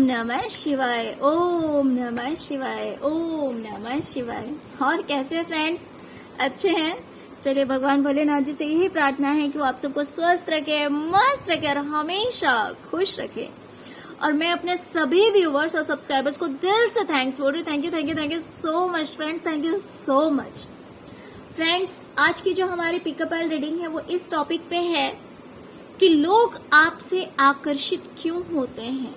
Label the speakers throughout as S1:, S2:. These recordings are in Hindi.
S1: नमः शिवाय, ओम नमः शिवाय, ओम नमः शिवाय। और कैसे हैं फ्रेंड्स? अच्छे हैं? चलिए भगवान भोलेनाथ जी से यही प्रार्थना है कि वो आप सबको स्वस्थ रखे, मस्त रखे और हमेशा खुश रखे। और मैं अपने सभी व्यूवर्स और सब्सक्राइबर्स को दिल से थैंक्स बोल रही हूँ। Thank you so much friends, thank you so much friends. आज की जो हमारी पिकअप एल रीडिंग है वो इस टॉपिक पे है कि लोग आपसे आकर्षित क्यों होते हैं,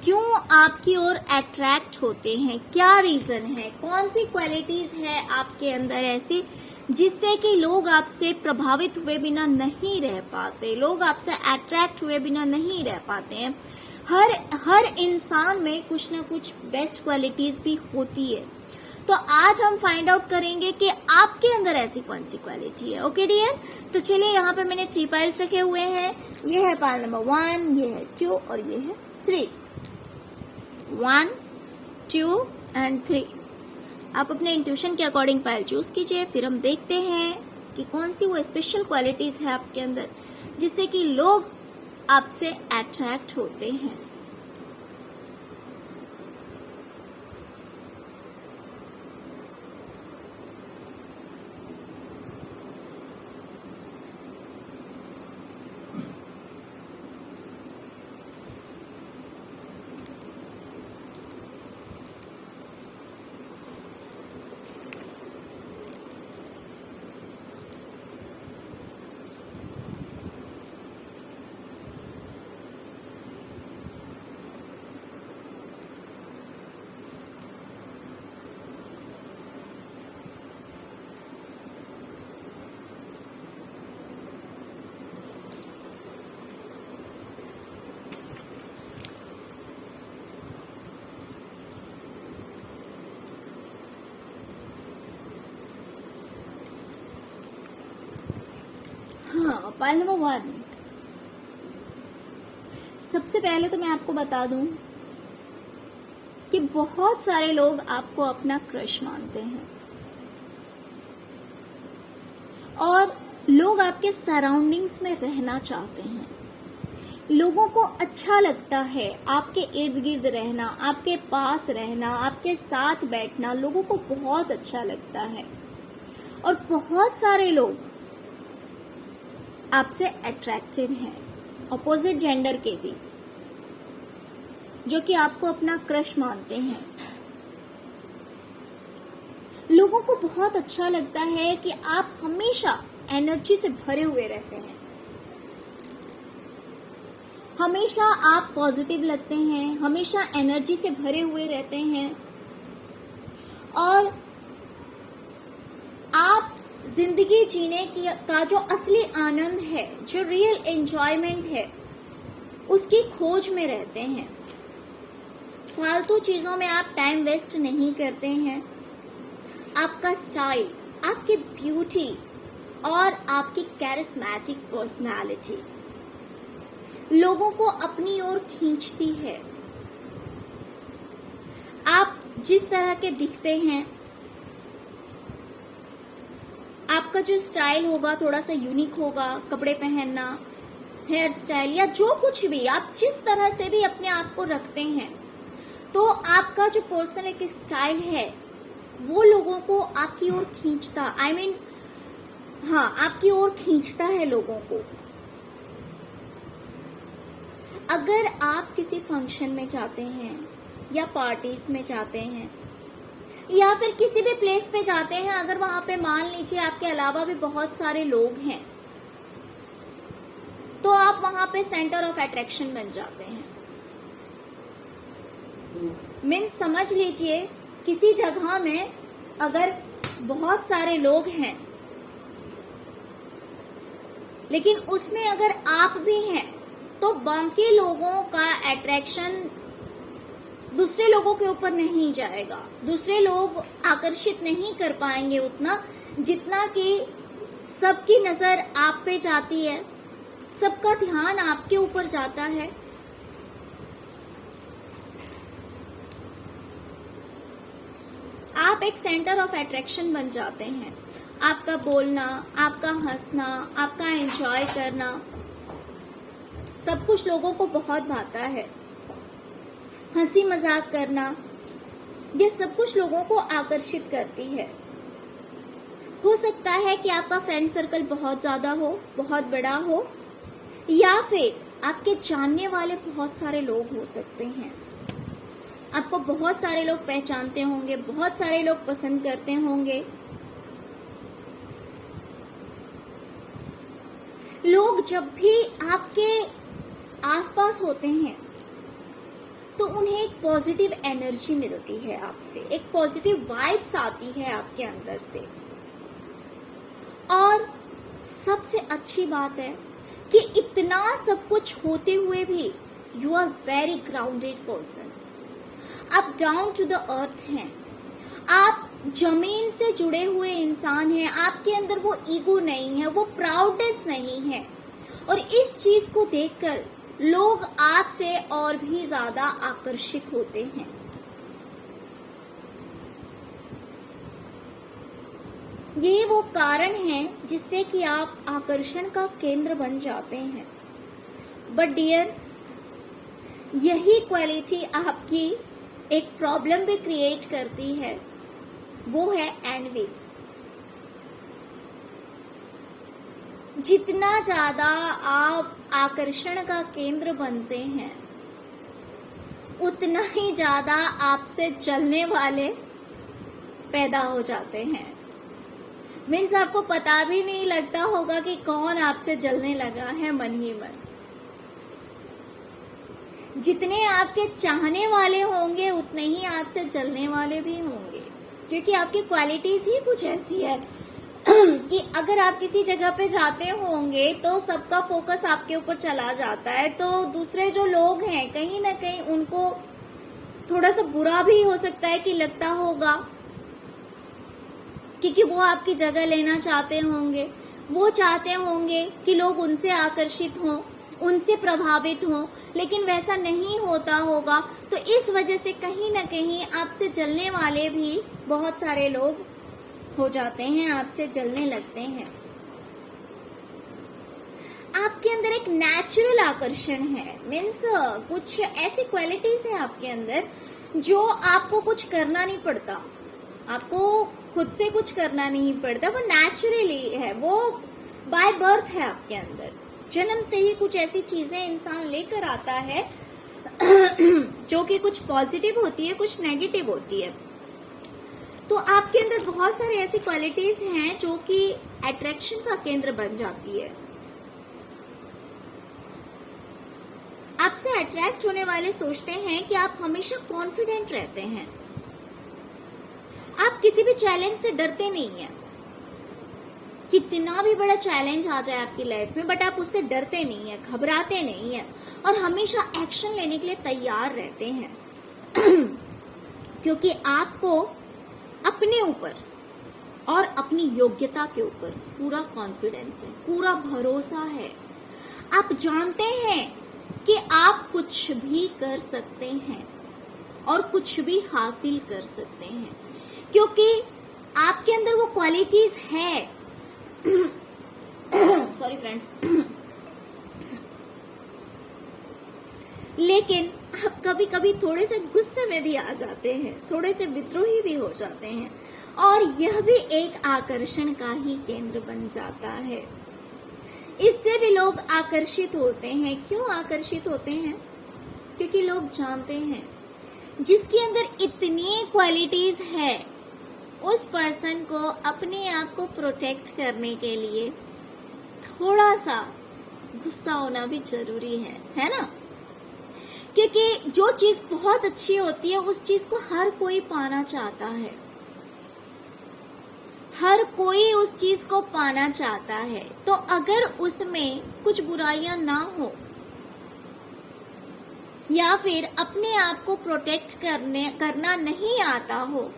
S1: क्यों आपकी ओर अट्रैक्ट होते हैं, क्या रीजन है, कौन सी क्वालिटीज है आपके अंदर ऐसी जिससे कि लोग आपसे प्रभावित हुए बिना नहीं रह पाते, लोग आपसे अट्रैक्ट हुए बिना नहीं रह पाते हैं। हर इंसान में कुछ ना कुछ बेस्ट क्वालिटीज भी होती है। तो आज हम फाइंड आउट करेंगे कि आपके अंदर ऐसी कौन सी क्वालिटी है। ओके डियर, तो चलिए यहाँ पे मैंने 3 पाइल्स रखे हुए हैं। ये है पाइल नंबर 1, ये है 2 और ये है 3। 1, 2 एंड 3। आप अपने इंट्यूशन के अकॉर्डिंग पाइल चूज कीजिए। फिर हम देखते हैं कि कौन सी वो स्पेशल क्वालिटीज है आपके अंदर जिससे कि लोग आपसे अट्रैक्ट होते हैं। हाँ, पाइल नंबर 1। सबसे पहले तो मैं आपको बता दूं कि बहुत सारे लोग आपको अपना क्रश मानते हैं और लोग आपके सराउंडिंग्स में रहना चाहते हैं। लोगों को अच्छा लगता है आपके इर्द गिर्द रहना, आपके पास रहना, आपके साथ बैठना, लोगों को बहुत अच्छा लगता है। और बहुत सारे लोग आपसे अट्रैक्टेड हैं, अपोजिट जेंडर के भी, जो कि आपको अपना क्रश मानते हैं। लोगों को बहुत अच्छा लगता है कि आप हमेशा एनर्जी से भरे हुए रहते हैं, हमेशा आप पॉजिटिव लगते हैं, हमेशा एनर्जी से भरे हुए रहते हैं और आप जिंदगी जीने का जो असली आनंद है, जो रियल एंजॉयमेंट है, उसकी खोज में रहते हैं। फालतू चीजों में आप टाइम वेस्ट नहीं करते हैं। आपका स्टाइल, आपकी ब्यूटी और आपकी कैरिस्मेटिक पर्सनालिटी लोगों को अपनी ओर खींचती है। आप जिस तरह के दिखते हैं, आपका जो स्टाइल होगा थोड़ा सा यूनिक होगा, कपड़े पहनना, हेयर स्टाइल या जो कुछ भी आप जिस तरह से भी अपने आप को रखते हैं, तो आपका जो पर्सनल एक स्टाइल है वो लोगों को आपकी ओर खींचता, आपकी ओर खींचता है लोगों को। अगर आप किसी फंक्शन में जाते हैं या पार्टीज में जाते हैं या फिर किसी भी प्लेस पे जाते हैं, अगर वहां पे मान लीजिए आपके अलावा भी बहुत सारे लोग हैं, तो आप वहां पे सेंटर ऑफ अट्रैक्शन बन जाते हैं। मीन्स समझ लीजिए किसी जगह में अगर बहुत सारे लोग हैं लेकिन उसमें अगर आप भी हैं, तो बाकी लोगों का अट्रैक्शन दूसरे लोगों के ऊपर नहीं जाएगा। दूसरे लोग आकर्षित नहीं कर पाएंगे उतना जितना कि सबकी नजर आप पे जाती है, सबका ध्यान आपके ऊपर जाता है। आप एक सेंटर ऑफ अट्रैक्शन बन जाते हैं। आपका बोलना, आपका हंसना, आपका एंजॉय करना, सब कुछ लोगों को बहुत भाता है। हंसी मजाक करना, ये सब कुछ लोगों को आकर्षित करती है। हो सकता है कि आपका फ्रेंड सर्कल बहुत ज्यादा हो, बहुत बड़ा हो, या फिर आपके जानने वाले बहुत सारे लोग हो सकते हैं। आपको बहुत सारे लोग पहचानते होंगे, बहुत सारे लोग पसंद करते होंगे। लोग जब भी आपके आसपास होते हैं तो उन्हें एक पॉजिटिव एनर्जी मिलती है आपसे, एक पॉजिटिव वाइब्स आती है आपके अंदर से। और सबसे अच्छी बात है कि इतना सब कुछ होते हुए भी you are very grounded person. आप डाउन टू द अर्थ हैं, आप जमीन से जुड़े हुए इंसान हैं। आपके अंदर वो ईगो नहीं है, वो प्राउडनेस नहीं है, और इस चीज को देखकर लोग आपसे और भी ज्यादा आकर्षित होते हैं। ये वो कारण है जिससे कि आप आकर्षण का केंद्र बन जाते हैं। बट डियर, यही क्वालिटी आपकी एक प्रॉब्लम भी क्रिएट करती है, वो है एनवीज। जितना ज्यादा आप आकर्षण का केंद्र बनते हैं, उतना ही ज्यादा आपसे जलने वाले पैदा हो जाते हैं। मीन्स आपको पता भी नहीं लगता होगा कि कौन आपसे जलने लगा है मन ही मन। जितने आपके चाहने वाले होंगे उतने ही आपसे जलने वाले भी होंगे, क्योंकि आपकी क्वालिटीज ही कुछ ऐसी है कि अगर आप किसी जगह पे जाते होंगे तो सबका फोकस आपके ऊपर चला जाता है, तो दूसरे जो लोग हैं कहीं ना कहीं उनको थोड़ा सा बुरा भी हो सकता है कि लगता होगा, क्योंकि वो आपकी जगह लेना चाहते होंगे। वो चाहते होंगे कि लोग उनसे आकर्षित हों, उनसे प्रभावित हों, लेकिन वैसा नहीं होता होगा। तो इस वजह से कहीं ना कहीं आपसे जलने वाले भी बहुत सारे लोग हो जाते हैं, आपसे जलने लगते हैं। आपके अंदर एक नेचुरल आकर्षण है, मीन्स कुछ ऐसी क्वालिटीज है आपके अंदर जो आपको कुछ करना नहीं पड़ता, आपको खुद से कुछ करना नहीं पड़ता, वो नेचुरली है, वो बाय बर्थ है आपके अंदर। जन्म से ही कुछ ऐसी चीजें इंसान लेकर आता है जो कि कुछ पॉजिटिव होती है, कुछ नेगेटिव होती है। तो आपके अंदर बहुत सारी ऐसी क्वालिटीज हैं जो कि अट्रैक्शन का केंद्र बन जाती है। आपसे अट्रैक्ट होने वाले सोचते हैं कि आप हमेशा कॉन्फिडेंट रहते हैं, आप किसी भी चैलेंज से डरते नहीं हैं। कितना भी बड़ा चैलेंज आ जाए आपकी लाइफ में, बट आप उससे डरते नहीं हैं, घबराते नहीं हैं, और हमेशा एक्शन लेने के लिए तैयार रहते हैं क्योंकि आपको अपने ऊपर और अपनी योग्यता के ऊपर पूरा कॉन्फिडेंस है, पूरा भरोसा है। आप जानते हैं कि आप कुछ भी कर सकते हैं और कुछ भी हासिल कर सकते हैं, क्योंकि आपके अंदर वो क्वालिटीज है। Sorry friends. लेकिन आप कभी कभी थोड़े से गुस्से में भी आ जाते हैं, थोड़े से विद्रोही भी हो जाते हैं, और यह भी एक आकर्षण का ही केंद्र बन जाता है। इससे भी लोग आकर्षित होते हैं। क्यों आकर्षित होते हैं? क्योंकि लोग जानते हैं जिसके अंदर इतनी क्वालिटीज है, उस पर्सन को अपने आप को प्रोटेक्ट करने के लिए थोड़ा सा गुस्सा होना भी जरूरी है ना? क्योंकि जो चीज बहुत अच्छी होती है उस चीज को हर कोई पाना चाहता है, हर कोई उस चीज को पाना चाहता है। तो अगर उसमें कुछ बुराइयां ना हो या फिर अपने आप को प्रोटेक्ट करना नहीं आता हो,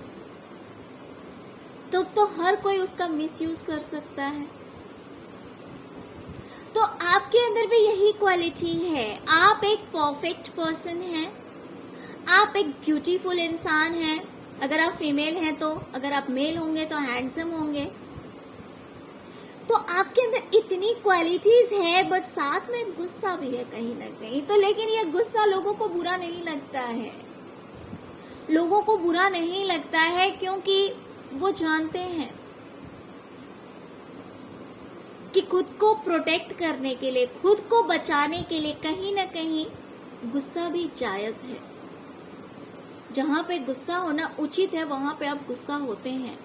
S1: तो हर कोई उसका मिसयूज कर सकता है। तो आपके अंदर भी यही क्वालिटी है। आप एक परफेक्ट पर्सन हैं, आप एक ब्यूटीफुल इंसान हैं। अगर आप फीमेल हैं तो, अगर आप मेल होंगे तो हैंडसम होंगे। तो तो आपके अंदर इतनी क्वालिटीज है, बट साथ में गुस्सा भी है कहीं ना कहीं। तो लेकिन ये गुस्सा लोगों को बुरा नहीं लगता है, लोगों को बुरा नहीं लगता है, क्योंकि वो जानते हैं कि खुद को प्रोटेक्ट करने के लिए, खुद को बचाने के लिए कहीं ना कहीं गुस्सा भी जायज है। जहां पे गुस्सा होना उचित है वहां पे आप गुस्सा होते हैं,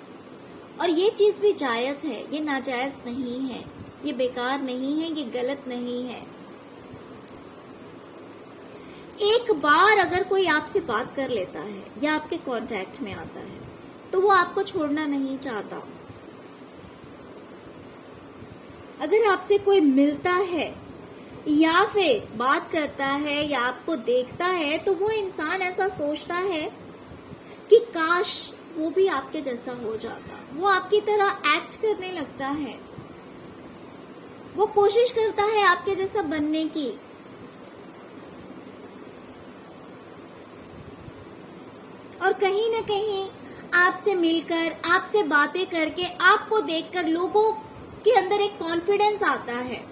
S1: और ये चीज भी जायज है, ये नाजायज नहीं है, ये बेकार नहीं है, ये गलत नहीं है। एक बार अगर कोई आपसे बात कर लेता है या आपके कांटेक्ट में आता है तो वो आपको छोड़ना नहीं चाहता। अगर आपसे कोई मिलता है या फिर बात करता है या आपको देखता है तो वो इंसान ऐसा सोचता है कि काश वो भी आपके जैसा हो जाता, वो आपकी तरह एक्ट करने लगता है, वो कोशिश करता है आपके जैसा बनने की। और कहीं ना कहीं आपसे मिलकर, आपसे बातें करके, आपको देखकर लोगों के अंदर एक कॉन्फिडेंस आता है।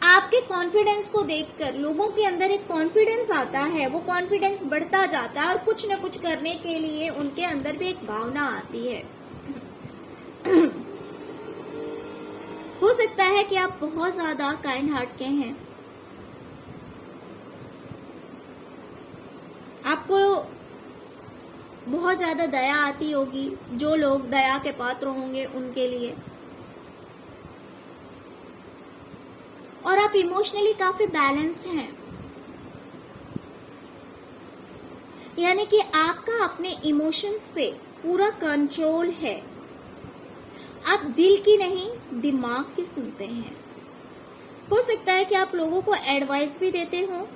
S1: आपके कॉन्फिडेंस को देखकर लोगों के अंदर एक कॉन्फिडेंस आता है, वो कॉन्फिडेंस बढ़ता जाता है और कुछ न कुछ करने के लिए उनके अंदर भी एक भावना आती है। हो सकता है कि आप बहुत ज्यादा काइंड हार्ट के हैं, आपको बहुत ज्यादा दया आती होगी, जो लोग दया के पात्र होंगे उनके लिए, और आप इमोशनली काफी बैलेंस्ड हैं। यानी कि आपका अपने इमोशंस पे पूरा कंट्रोल है। आप दिल की नहीं, दिमाग की सुनते हैं। हो सकता है कि आप लोगों को एडवाइस भी देते हो,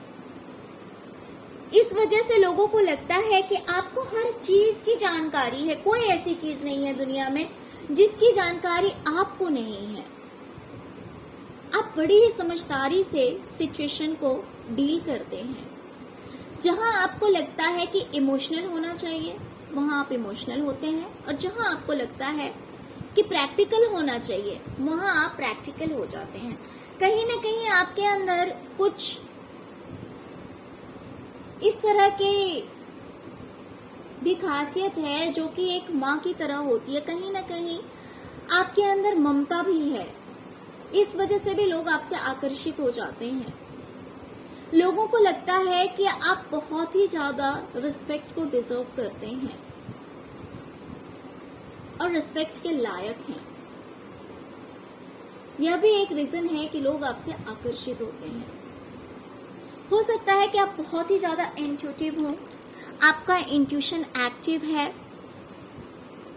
S1: इस वजह से लोगों को लगता है कि आपको हर चीज की जानकारी है। कोई ऐसी चीज नहीं है दुनिया में जिसकी जानकारी आपको नहीं है। आप बड़ी ही समझदारी से सिचुएशन को डील करते हैं। जहां आपको लगता है कि इमोशनल होना चाहिए वहां आप इमोशनल होते हैं, और जहां आपको लगता है कि प्रैक्टिकल होना चाहिए वहां आप प्रैक्टिकल हो जाते हैं। कहीं ना कहीं आपके अंदर कुछ इस तरह की भी खासियत है जो कि एक माँ की तरह होती है। कहीं ना कहीं आपके अंदर ममता भी है, इस वजह से भी लोग आपसे आकर्षित हो जाते हैं। लोगों को लगता है कि आप बहुत ही ज्यादा रिस्पेक्ट को डिजर्व करते हैं और रिस्पेक्ट के लायक हैं। यह भी एक रीजन है कि लोग आपसे आकर्षित होते हैं। हो सकता है कि आप बहुत ही ज्यादा इंट्यूटिव हो, आपका इंट्यूशन एक्टिव है।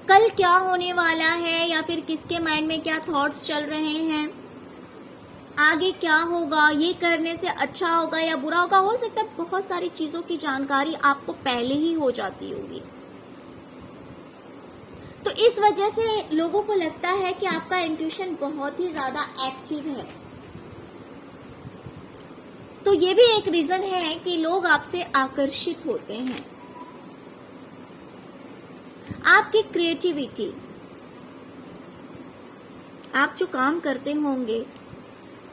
S1: कल क्या होने वाला है या फिर किसके माइंड में क्या थॉट्स चल रहे हैं, आगे क्या होगा, ये करने से अच्छा होगा या बुरा होगा, हो सकता है बहुत सारी चीजों की जानकारी आपको पहले ही हो जाती होगी। तो इस वजह से लोगों को लगता है कि आपका इंट्यूशन बहुत ही ज्यादा एक्टिव है। तो ये भी एक रीजन है कि लोग आपसे आकर्षित होते हैं। आपकी क्रिएटिविटी, आप जो काम करते होंगे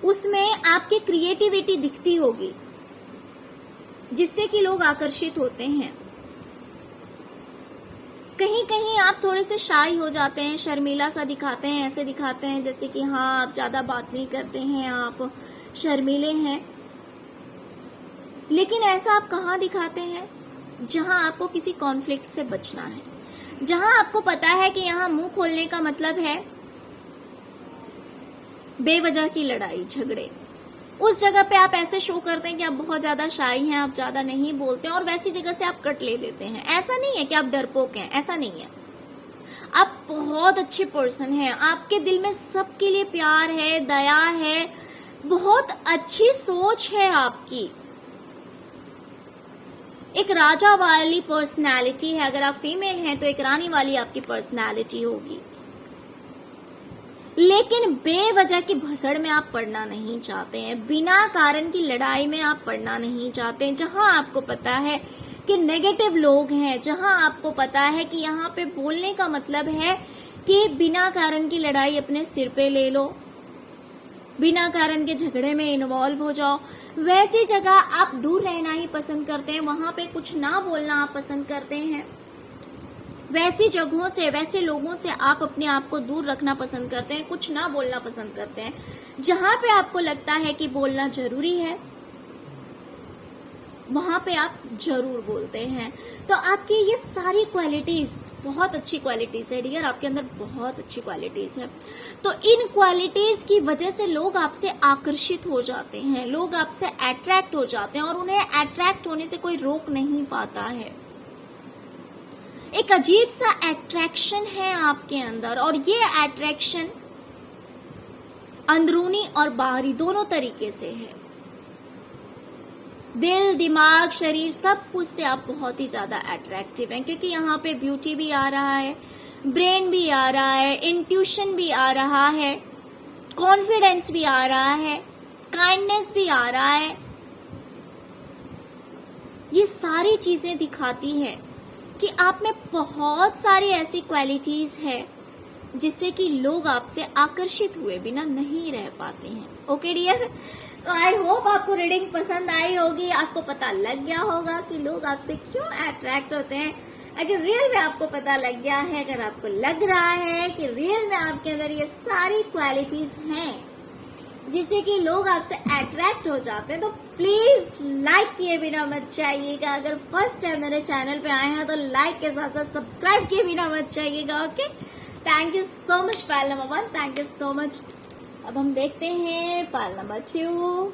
S1: उसमें आपकी क्रिएटिविटी दिखती होगी, जिससे कि लोग आकर्षित होते हैं। कहीं कहीं आप थोड़े से शाई हो जाते हैं, शर्मीला सा दिखाते हैं, ऐसे दिखाते हैं जैसे कि हाँ आप ज्यादा बात नहीं करते हैं, आप शर्मीले हैं। लेकिन ऐसा आप कहाँ दिखाते हैं? जहां आपको किसी कॉन्फ्लिक्ट से बचना है, जहां आपको पता है कि यहाँ मुंह खोलने का मतलब है बेवजह की लड़ाई झगड़े, उस जगह पे आप ऐसे शो करते हैं कि आप बहुत ज्यादा शाई हैं, आप ज्यादा नहीं बोलते हैं, और वैसी जगह से आप कट ले लेते हैं। ऐसा नहीं है कि आप डरपोक हैं, ऐसा नहीं है। आप बहुत अच्छे पर्सन हैं, आपके दिल में सबके लिए प्यार है, दया है, बहुत अच्छी सोच है आपकी, एक राजा वाली पर्सनालिटी है। अगर आप फीमेल हैं तो एक रानी वाली आपकी पर्सनालिटी होगी। लेकिन बेवजह की भसड़ में आप पड़ना नहीं चाहते हैं, बिना कारण की लड़ाई में आप पड़ना नहीं चाहते हैं। जहां आपको पता है कि नेगेटिव लोग हैं, जहां आपको पता है कि यहाँ पे बोलने का मतलब है कि बिना कारण की लड़ाई अपने सिर पे ले लो, बिना कारण के झगड़े में इन्वॉल्व हो जाओ, वैसी जगह आप दूर रहना ही पसंद करते हैं, वहां पे कुछ ना बोलना आप पसंद करते हैं। वैसी जगहों से, वैसे लोगों से आप अपने आप को दूर रखना पसंद करते हैं, कुछ ना बोलना पसंद करते हैं। जहां पे आपको लगता है कि बोलना जरूरी है, वहां पे आप जरूर बोलते हैं। तो आपकी ये सारी क्वालिटीज बहुत अच्छी क्वालिटीज है डियर, आपके अंदर बहुत अच्छी क्वालिटीज है। तो इन क्वालिटीज की वजह से लोग आपसे आकर्षित हो जाते हैं, लोग आपसे अट्रैक्ट हो जाते हैं, और उन्हें अट्रैक्ट होने से कोई रोक नहीं पाता है। एक अजीब सा अट्रैक्शन है आपके अंदर, और ये अट्रैक्शन अंदरूनी और बाहरी दोनों तरीके से है। दिल, दिमाग, शरीर, सब कुछ से आप बहुत ही ज्यादा अट्रैक्टिव हैं, क्योंकि यहाँ पे ब्यूटी भी आ रहा है, ब्रेन भी आ रहा है, इंट्यूशन भी आ रहा है, कॉन्फिडेंस भी आ रहा है, काइंडनेस भी आ रहा है। ये सारी चीजें दिखाती है कि आप में बहुत सारी ऐसी क्वालिटीज है जिससे कि लोग आपसे आकर्षित हुए बिना नहीं रह पाते हैं। ओके डियर, तो आई होप आपको रीडिंग पसंद आई होगी, आपको पता लग गया होगा कि लोग आपसे क्यों अट्रैक्ट होते हैं। अगर रियल में आपको पता लग गया है, अगर आपको लग रहा है कि रियल में आपके अंदर ये सारी क्वालिटीज हैं जिससे कि लोग आपसे अट्रैक्ट हो जाते हैं, तो प्लीज लाइक किए बिना मत जाइएगा। अगर फर्स्ट टाइम मेरे चैनल पे आए हैं तो लाइक के साथ साथ सब्सक्राइब किए बिना मत जाइएगा। Okay, thank you so much pile number 1, thank you so much. अब हम देखते हैं पायल नंबर 2।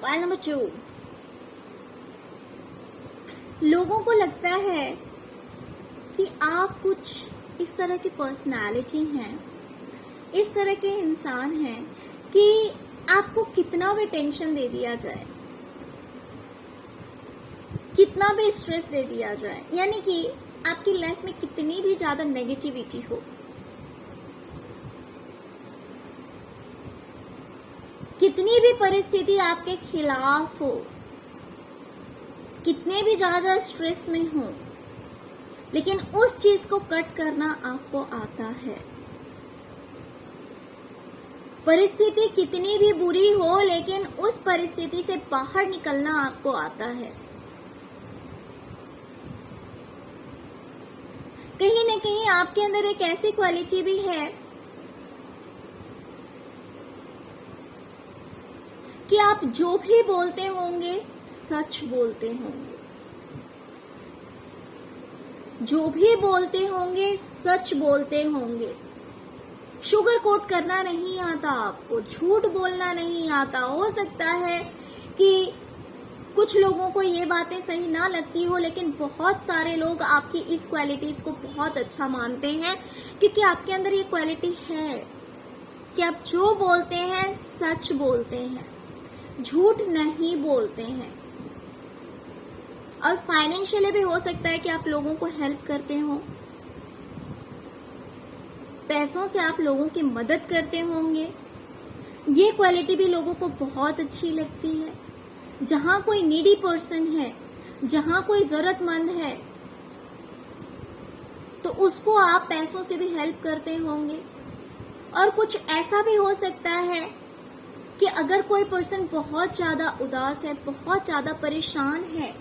S1: पायल नंबर 2, लोगों को लगता है कि आप कुछ इस तरह की पर्सनालिटी हैं, इस तरह के इंसान हैं कि आपको कितना भी टेंशन दे दिया जाए, कितना भी स्ट्रेस दे दिया जाए, यानी कि आपकी लाइफ में कितनी भी ज्यादा नेगेटिविटी हो, कितनी भी परिस्थिति आपके खिलाफ हो, कितने भी ज्यादा स्ट्रेस में हो, लेकिन उस चीज को कट करना आपको आता है। परिस्थिति कितनी भी बुरी हो, लेकिन उस परिस्थिति से बाहर निकलना आपको आता है। कहीं न कहीं आपके अंदर एक ऐसी क्वालिटी भी है कि आप जो भी बोलते होंगे सच बोलते होंगे, जो भी बोलते होंगे सच बोलते होंगे। शुगर कोट करना नहीं आता आपको, झूठ बोलना नहीं आता। हो सकता है कि कुछ लोगों को ये बातें सही ना लगती हो, लेकिन बहुत सारे लोग आपकी इस क्वालिटीज को बहुत अच्छा मानते हैं, क्योंकि आपके अंदर ये क्वालिटी है कि आप जो बोलते हैं सच बोलते हैं, झूठ नहीं बोलते हैं। और फाइनेंशियली भी हो सकता है कि आप लोगों को हेल्प करते हो, पैसों से आप लोगों की मदद करते होंगे। ये क्वालिटी भी लोगों को बहुत अच्छी लगती है। जहां कोई नीडी पर्सन है, जहां कोई जरूरतमंद है, तो उसको आप पैसों से भी हेल्प करते होंगे। और कुछ ऐसा भी हो सकता है कि अगर कोई पर्सन बहुत ज्यादा उदास है, बहुत ज्यादा परेशान है,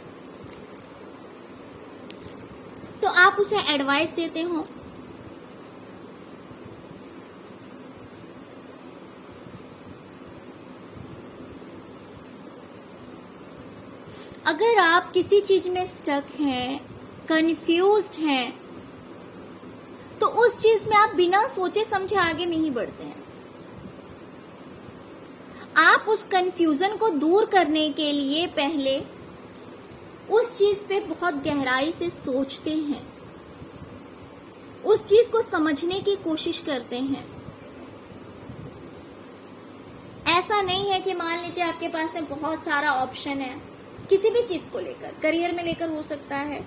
S1: तो आप उसे एडवाइस देते हो। अगर आप किसी चीज में स्टक हैं, कंफ्यूज्ड हैं, उस चीज में आप बिना सोचे समझे आगे नहीं बढ़ते हैं। आप उस कंफ्यूजन को दूर करने के लिए पहले उस चीज पे बहुत गहराई से सोचते हैं, उस चीज को समझने की कोशिश करते हैं। ऐसा नहीं है कि मान लीजिए आपके पास में बहुत सारा ऑप्शन है किसी भी चीज को लेकर, करियर में लेकर हो सकता है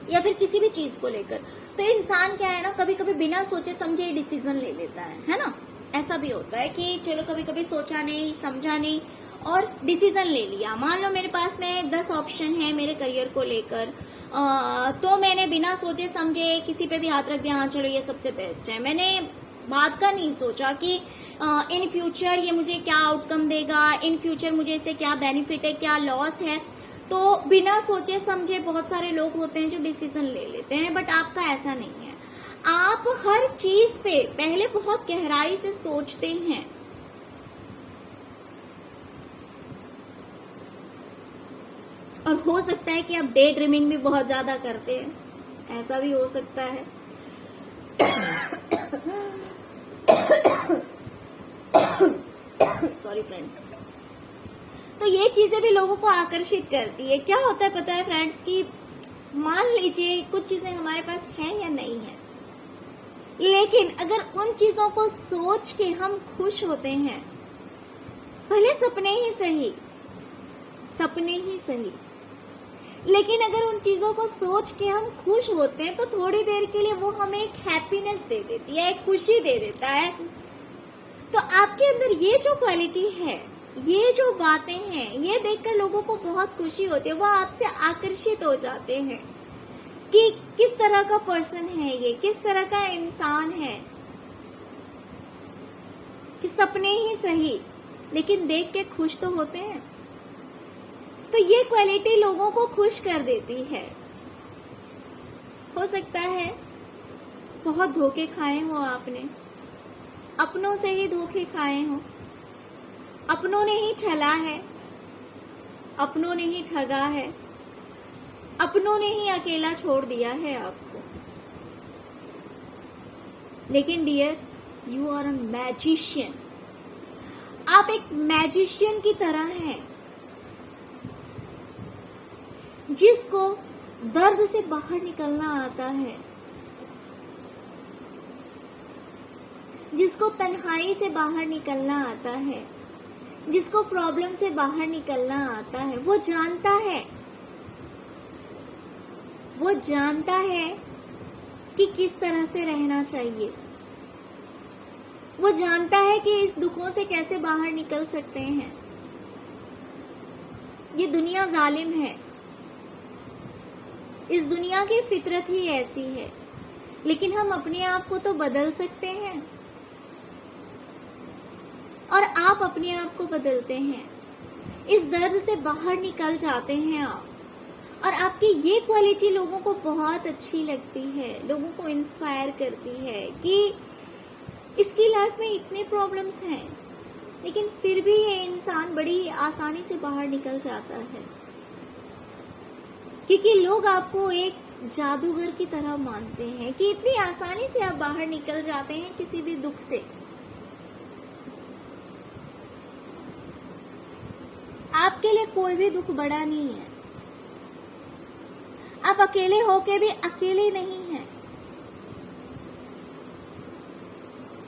S1: या फिर किसी भी चीज को लेकर, तो इंसान क्या है ना, कभी कभी बिना सोचे समझे डिसीजन ले लेता है ना। ऐसा भी होता है कि चलो कभी कभी सोचा नहीं, समझा नहीं और डिसीजन ले लिया। मान लो मेरे पास में 10 ऑप्शन है मेरे करियर को लेकर, तो मैंने बिना सोचे समझे किसी पे भी हाथ रख दिया, हाँ चलो ये सबसे बेस्ट है। मैंने बात का नहीं सोचा कि इन फ्यूचर ये मुझे क्या आउटकम देगा, इन फ्यूचर मुझे इससे क्या बेनिफिट है, क्या लॉस है। तो बिना सोचे समझे बहुत सारे लोग होते हैं जो डिसीजन ले लेते हैं, बट आपका ऐसा नहीं है। आप हर चीज पे पहले बहुत गहराई से सोचते हैं। और हो सकता है कि आप डे ड्रीमिंग भी बहुत ज्यादा करते हैं, ऐसा भी हो सकता है। Sorry friends. तो ये चीजें भी लोगों को आकर्षित करती है। क्या होता है पता है फ्रेंड्स, कि मान लीजिए कुछ चीजें हमारे पास हैं या नहीं है, लेकिन अगर उन चीजों को सोच के हम खुश होते हैं, भले सपने ही सही, सपने ही सही, लेकिन अगर उन चीजों को सोच के हम खुश होते हैं तो थोड़ी देर के लिए वो हमें एक हैप्पीनेस दे देती है, एक खुशी दे देता है। तो आपके अंदर ये जो क्वालिटी है, ये जो बातें हैं, ये देखकर लोगों को बहुत खुशी होती है। वो आपसे आकर्षित हो जाते हैं कि किस तरह का पर्सन है ये, किस तरह का इंसान है, कि सपने ही सही लेकिन देख के खुश तो होते हैं। तो ये क्वालिटी लोगों को खुश कर देती है। हो सकता है बहुत धोखे खाए हो आपने, अपनों से ही धोखे खाए हो, अपनों ने ही छला है, अपनों ने ही ठगा है, अपनों ने ही अकेला छोड़ दिया है आपको। लेकिन dear, you are a magician. आप एक मैजिशियन की तरह हैं, जिसको दर्द से बाहर निकलना आता है, जिसको तन्हाई से बाहर निकलना आता है, जिसको प्रॉब्लम से बाहर निकलना आता है। वो जानता है कि किस तरह से रहना चाहिए। वो जानता है कि इस दुखों से कैसे बाहर निकल सकते हैं। ये दुनिया जालिम है, इस दुनिया की फितरत ही ऐसी है, लेकिन हम अपने आप को तो बदल सकते हैं और आप अपने आप को बदलते हैं। इस दर्द से बाहर निकल जाते हैं आप, और आपकी ये क्वालिटी लोगों को बहुत अच्छी लगती है, लोगों को इंस्पायर करती है कि इसकी लाइफ में इतने प्रॉब्लम्स हैं, लेकिन फिर भी ये इंसान बड़ी आसानी से बाहर निकल जाता है, क्योंकि लोग आपको एक जादूगर की तरह मानते हैं कि इतनी आसानी से आप बाहर निकल जाते हैं किसी भी दुख से। आपके लिए कोई भी दुख बड़ा नहीं है। आप अकेले होके भी अकेले नहीं हैं।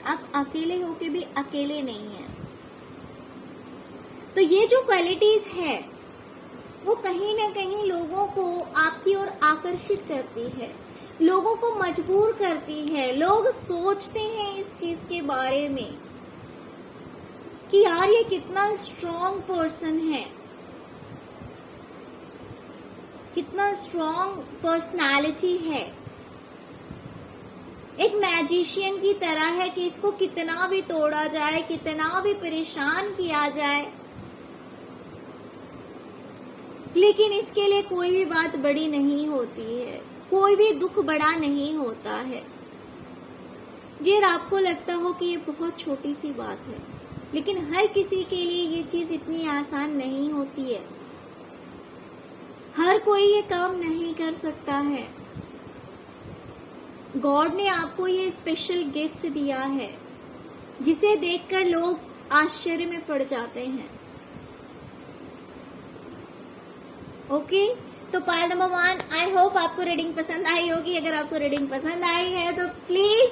S1: आप अकेले होके भी अकेले नहीं हैं। तो ये जो क्वालिटीज है वो कहीं ना कहीं लोगों को आपकी ओर आकर्षित करती है, लोगों को मजबूर करती है। लोग सोचते हैं इस चीज के बारे में कि यार ये कितना स्ट्रॉन्ग पर्सन है, कितना स्ट्रॉन्ग पर्सनालिटी है, एक मैजिशियन की तरह है कि इसको कितना भी तोड़ा जाए, कितना भी परेशान किया जाए, लेकिन इसके लिए कोई भी बात बड़ी नहीं होती है, कोई भी दुख बड़ा नहीं होता है। जी, आपको लगता हो कि ये बहुत छोटी सी बात है, लेकिन हर किसी के लिए ये चीज इतनी आसान नहीं होती है। हर कोई ये काम नहीं कर सकता है, गॉड ने आपको ये स्पेशल गिफ्ट दिया है जिसे देखकर लोग आश्चर्य में पड़ जाते हैं। ओके, तो पायल नंबर 1, आई होप आपको रीडिंग पसंद आई होगी। अगर आपको रीडिंग पसंद आई है तो प्लीज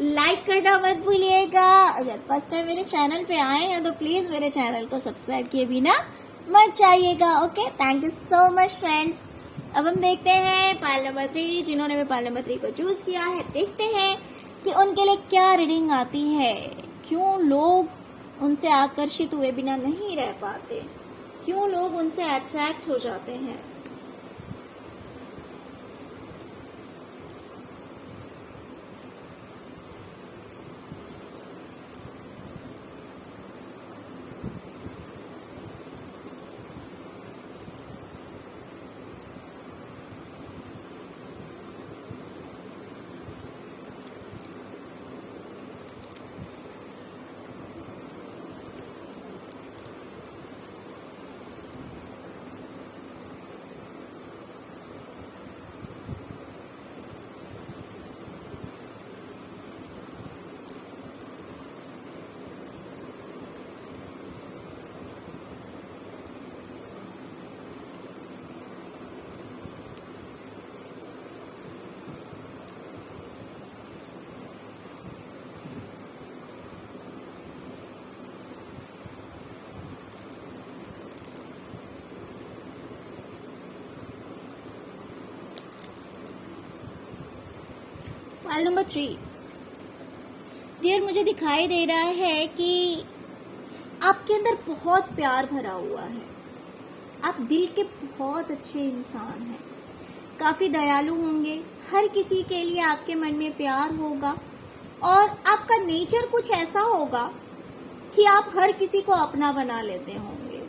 S1: लाइक करना मत भूलिएगा। अगर फर्स्ट टाइम मेरे चैनल पे आए हैं तो प्लीज मेरे चैनल को सब्सक्राइब किए बिना मत जाइएगा। Okay, thank you so much friends. अब हम देखते हैं पायल नंबर 3, जिन्होंने भी पायल नंबर 3 को चूज किया है। देखते हैं कि उनके लिए क्या रीडिंग आती है, क्यों लोग उनसे आकर्षित हुए बिना नहीं रह पाते, क्यों लोग उनसे अट्रैक्ट हो जाते हैं। पायल नंबर 3, डियर, मुझे दिखाई दे रहा है कि आपके अंदर बहुत प्यार भरा हुआ है। आप दिल के बहुत अच्छे इंसान हैं, काफी दयालु होंगे, हर किसी के लिए आपके मन में प्यार होगा और आपका नेचर कुछ ऐसा होगा कि आप हर किसी को अपना बना लेते होंगे।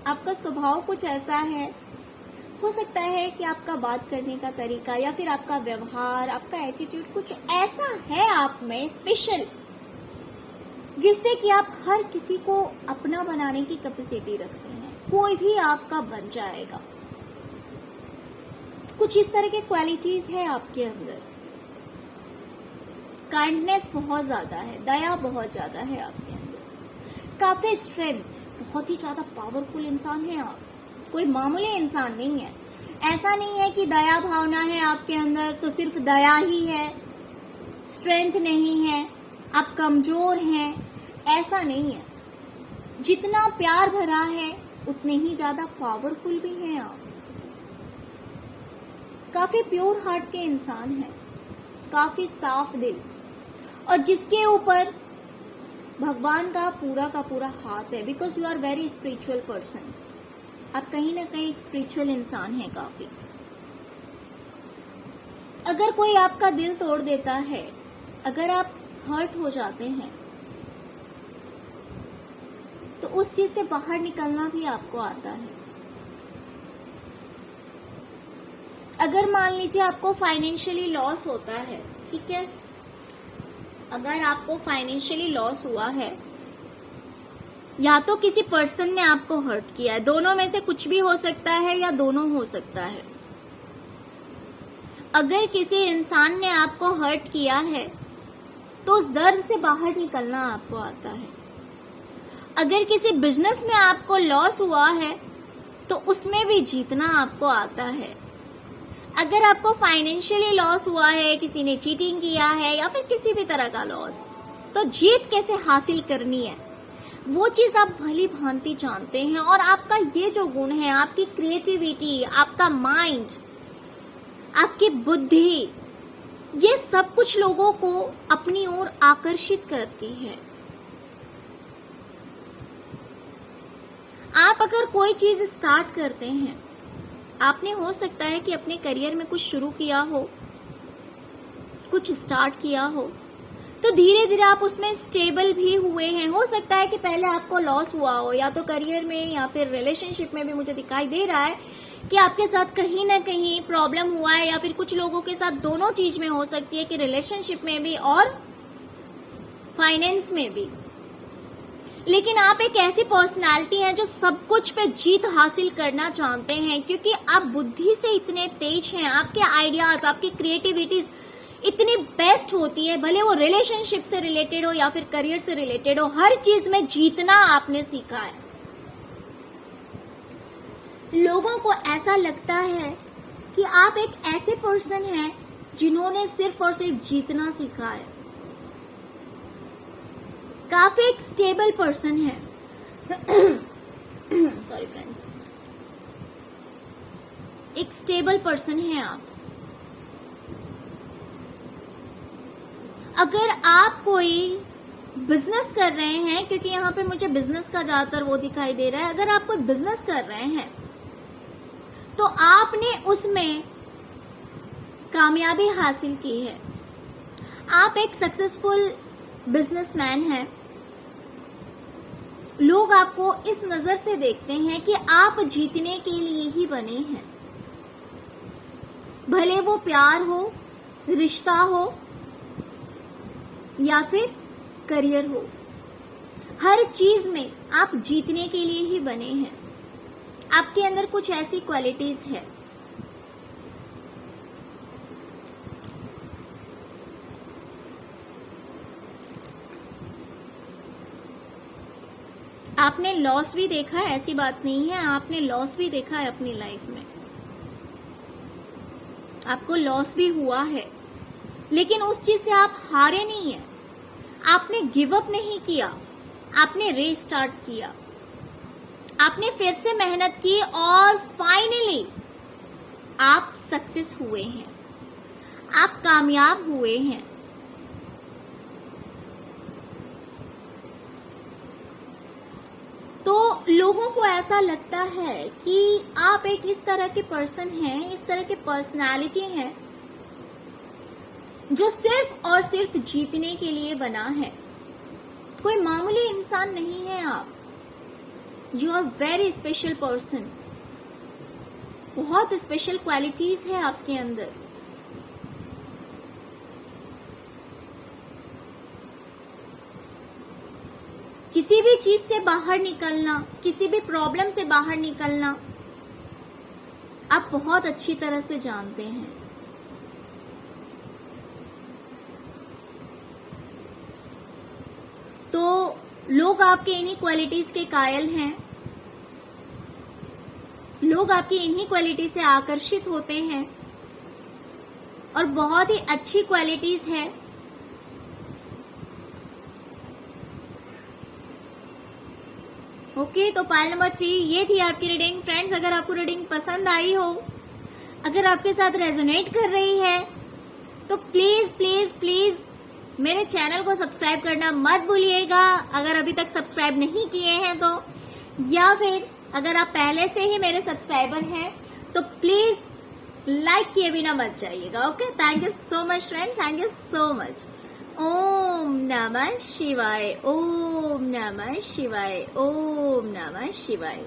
S1: आपका स्वभाव कुछ ऐसा है, हो सकता है कि आपका बात करने का तरीका या फिर आपका व्यवहार, आपका एटीट्यूड कुछ ऐसा है आप में स्पेशल, जिससे कि आप हर किसी को अपना बनाने की कैपेसिटी रखते हैं। कोई भी आपका बन जाएगा। कुछ इस तरह के क्वालिटीज है आपके अंदर। काइंडनेस बहुत ज्यादा है, दया बहुत ज्यादा है आपके अंदर, काफी स्ट्रेंथ, बहुत ही ज्यादा पावरफुल इंसान है आप, कोई मामूली इंसान नहीं है। ऐसा नहीं है कि दया भावना है आपके अंदर तो सिर्फ दया ही है, स्ट्रेंथ नहीं है, आप कमजोर हैं, ऐसा नहीं है। जितना प्यार भरा है उतने ही ज्यादा पावरफुल भी हैं आप। काफी प्योर हार्ट के इंसान हैं, काफी साफ दिल, और जिसके ऊपर भगवान का पूरा हाथ है, because you are very spiritual person. आप कहीं ना कहीं एक स्पिरिचुअल इंसान है काफी। अगर कोई आपका दिल तोड़ देता है, अगर आप हर्ट हो जाते हैं, तो उस चीज से बाहर निकलना भी आपको आता है। अगर मान लीजिए आपको फाइनेंशियली लॉस होता है, ठीक है, अगर आपको फाइनेंशियली लॉस हुआ है या तो किसी पर्सन ने आपको हर्ट किया है, दोनों में से कुछ भी हो सकता है या दोनों हो सकता है। अगर किसी इंसान ने आपको हर्ट किया है तो उस दर्द से बाहर निकलना आपको आता है। अगर किसी बिजनेस में आपको लॉस हुआ है तो उसमें भी जीतना आपको आता है। अगर आपको फाइनेंशियली लॉस हुआ है, किसी ने चीटिंग किया है या फिर किसी भी तरह का लॉस, तो जीत कैसे हासिल करनी है वो चीज आप भली भांति जानते हैं। और आपका ये जो गुण है, आपकी क्रिएटिविटी, आपका माइंड, आपकी बुद्धि, ये सब कुछ लोगों को अपनी ओर आकर्षित करती है। आप अगर कोई चीज स्टार्ट करते हैं, आपने हो सकता है कि अपने करियर में कुछ शुरू किया हो, कुछ स्टार्ट किया हो, तो धीरे धीरे आप उसमें स्टेबल भी हुए हैं। हो सकता है कि पहले आपको लॉस हुआ हो, या तो करियर में या फिर रिलेशनशिप में भी मुझे दिखाई दे रहा है कि आपके साथ कहीं ना कहीं प्रॉब्लम हुआ है, या फिर कुछ लोगों के साथ दोनों चीज में हो सकती है कि रिलेशनशिप में भी और फाइनेंस में भी। लेकिन आप एक ऐसी पर्सनालिटी हैं जो सब कुछ पे जीत हासिल करना चाहते हैं, क्योंकि आप बुद्धि से इतने तेज हैं, आपके आइडियाज, आपकी क्रिएटिविटीज इतनी बेस्ट होती है, भले वो रिलेशनशिप से रिलेटेड हो या फिर करियर से रिलेटेड हो, हर चीज में जीतना आपने सीखा है। लोगों को ऐसा लगता है कि आप एक ऐसे पर्सन हैं जिन्होंने सिर्फ और सिर्फ जीतना सीखा है, काफी एक स्टेबल पर्सन है। सॉरी फ्रेंड्स, एक स्टेबल पर्सन है आप। अगर आप कोई बिजनेस कर रहे हैं, क्योंकि यहाँ पे मुझे बिजनेस का ज्यादातर वो दिखाई दे रहा है, अगर आप कोई बिजनेस कर रहे हैं तो आपने उसमें कामयाबी हासिल की है, आप एक सक्सेसफुल बिजनेसमैन हैं। लोग आपको इस नजर से देखते हैं कि आप जीतने के लिए ही बने हैं, भले वो प्यार हो, रिश्ता हो या फिर करियर हो, हर चीज में आप जीतने के लिए ही बने हैं। आपके अंदर कुछ ऐसी क्वालिटीज है। आपने लॉस भी देखा है, ऐसी बात नहीं है, आपने लॉस भी देखा है अपनी लाइफ में, आपको लॉस भी हुआ है, लेकिन उस चीज से आप हारे नहीं है, आपने गिव अप नहीं किया, आपने रीस्टार्ट किया, आपने फिर से मेहनत की और फाइनली आप सक्सेस हुए हैं, आप कामयाब हुए हैं। तो लोगों को ऐसा लगता है कि आप एक इस तरह के पर्सन हैं, इस तरह के पर्सनालिटी हैं जो सिर्फ और सिर्फ जीतने के लिए बना है। कोई मामूली इंसान नहीं है आप, you are very special person. बहुत स्पेशल क्वालिटीज है आपके अंदर। किसी भी चीज से बाहर निकलना, किसी भी प्रॉब्लम से बाहर निकलना आप बहुत अच्छी तरह से जानते हैं। तो लोग आपके इन्हीं क्वालिटीज के कायल हैं, लोग आपकी इन्हीं क्वालिटी से आकर्षित होते हैं और बहुत ही अच्छी क्वालिटीज है। ओके, तो पायल नंबर 3 ये थी आपकी रीडिंग। फ्रेंड्स, अगर आपको रीडिंग पसंद आई हो, अगर आपके साथ रेजोनेट कर रही है, तो प्लीज प्लीज प्लीज मेरे चैनल को सब्सक्राइब करना मत भूलिएगा, अगर अभी तक सब्सक्राइब नहीं किए हैं तो, या फिर अगर आप पहले से ही मेरे सब्सक्राइबर हैं तो प्लीज लाइक किए बिना मत जाइएगा। Okay, thank you so much friends, thank you so much. ओम नमः शिवाय, ओम नमः शिवाय, ओम नमः शिवाय।